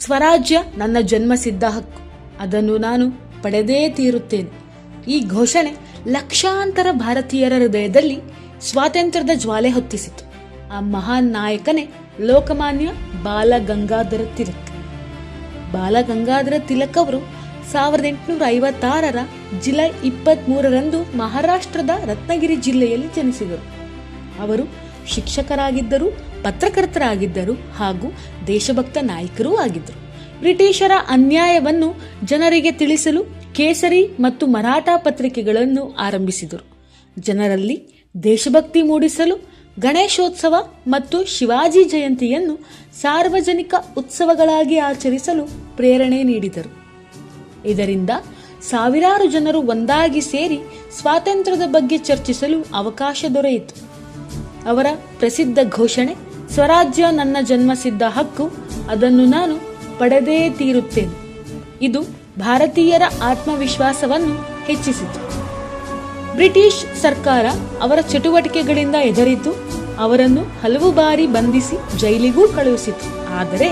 ಸ್ವರಾಜ್ಯ ನನ್ನ ಜನ್ಮಸಿದ್ಧ ಹಕ್ಕು, ಅದನ್ನು ನಾನು ಪಡೆದೇ ತೀರುತ್ತೇನೆ. ಈ ಘೋಷಣೆ ಲಕ್ಷಾಂತರ ಭಾರತೀಯರ ಹೃದಯದಲ್ಲಿ ಸ್ವಾತಂತ್ರ್ಯದ ಜ್ವಾಲೆ ಹೊತ್ತಿಸಿತು. ಆ ಮಹಾನ್ ನಾಯಕನೇ ಲೋಕಮಾನ್ಯ ಬಾಲಗಂಗಾಧರ ತಿಲಕ್. ಬಾಲಗಂಗಾಧರ ತಿಲಕ್ ಅವರು 1856 ಜುಲೈ 23 ಮಹಾರಾಷ್ಟ್ರದ ರತ್ನಗಿರಿ ಜಿಲ್ಲೆಯಲ್ಲಿ ಜನಿಸಿದರು. ಅವರು ಶಿಕ್ಷಕರಾಗಿದ್ದರು, ಪತ್ರಕರ್ತರಾಗಿದ್ದರು ಹಾಗೂ ದೇಶಭಕ್ತ ನಾಯಕರೂ ಆಗಿದ್ದರು. ಬ್ರಿಟಿಷರ ಅನ್ಯಾಯವನ್ನು ಜನರಿಗೆ ತಿಳಿಸಲು ಕೇಸರಿ ಮತ್ತು ಮರಾಠ ಪತ್ರಿಕೆಗಳನ್ನು ಆರಂಭಿಸಿದರು. ಜನರಲ್ಲಿ ದೇಶಭಕ್ತಿ ಮೂಡಿಸಲು ಗಣೇಶೋತ್ಸವ ಮತ್ತು ಶಿವಾಜಿ ಜಯಂತಿಯನ್ನು ಸಾರ್ವಜನಿಕ ಉತ್ಸವಗಳಾಗಿ ಆಚರಿಸಲು ಪ್ರೇರಣೆ ನೀಡಿದರು. ಇದರಿಂದ ಸಾವಿರಾರು ಜನರು ಒಂದಾಗಿ ಸೇರಿ ಸ್ವಾತಂತ್ರ್ಯದ ಬಗ್ಗೆ ಚರ್ಚಿಸಲು ಅವಕಾಶ ದೊರೆಯಿತು. ಅವರ ಪ್ರಸಿದ್ಧ ಘೋಷಣೆ ಸ್ವರಾಜ್ಯ ನನ್ನ ಜನ್ಮಸಿದ್ಧ ಹಕ್ಕು, ಅದನ್ನು ನಾನು ಪಡೆದೇ ತೀರುತ್ತೇನೆ. ಇದು ಭಾರತೀಯರ ಆತ್ಮವಿಶ್ವಾಸವನ್ನು ಹೆಚ್ಚಿಸಿತು. ಬ್ರಿಟಿಷ್ ಸರ್ಕಾರ ಅವರ ಚಟುವಟಿಕೆಗಳಿಂದ ಹೆದರಿತು, ಅವರನ್ನು ಹಲವು ಬಾರಿ ಬಂಧಿಸಿ ಜೈಲಿಗೂ ಕಳುಹಿಸಿತು. ಆದರೆ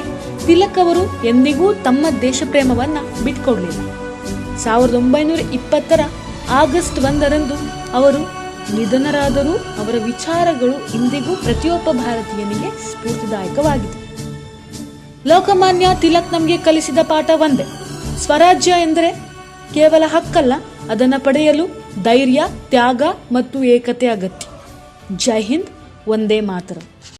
ತಿಲಕ್ ಅವರು ಎಂದಿಗೂ ತಮ್ಮ ದೇಶಪ್ರೇಮವನ್ನ ಬಿಟ್ಕೊಡ್ಲಿಲ್ಲ. 1920 ಆಗಸ್ಟ್ 1 ಅವರು ನಿಧನರಾದರೂ ಅವರ ವಿಚಾರಗಳು ಇಂದಿಗೂ ಪ್ರತಿಯೊಬ್ಬ ಭಾರತೀಯನಿಗೆ ಸ್ಫೂರ್ತಿದಾಯಕವಾಗಿದೆ. ಲೋಕಮಾನ್ಯ ತಿಲಕ್ ನಮಗೆ ಕಲಿಸಿದ ಪಾಠ ಒಂದೇ: ಸ್ವರಾಜ್ಯ ಎಂದರೆ ಕೇವಲ ಹಕ್ಕಲ್ಲ, ಅದನ್ನು ಪಡೆಯಲು ಧೈರ್ಯ, ತ್ಯಾಗ ಮತ್ತು ಏಕತೆ ಅಗತ್ಯ. ಜೈ ಹಿಂದ್, ವಂದೇ ಮಾತರಂ.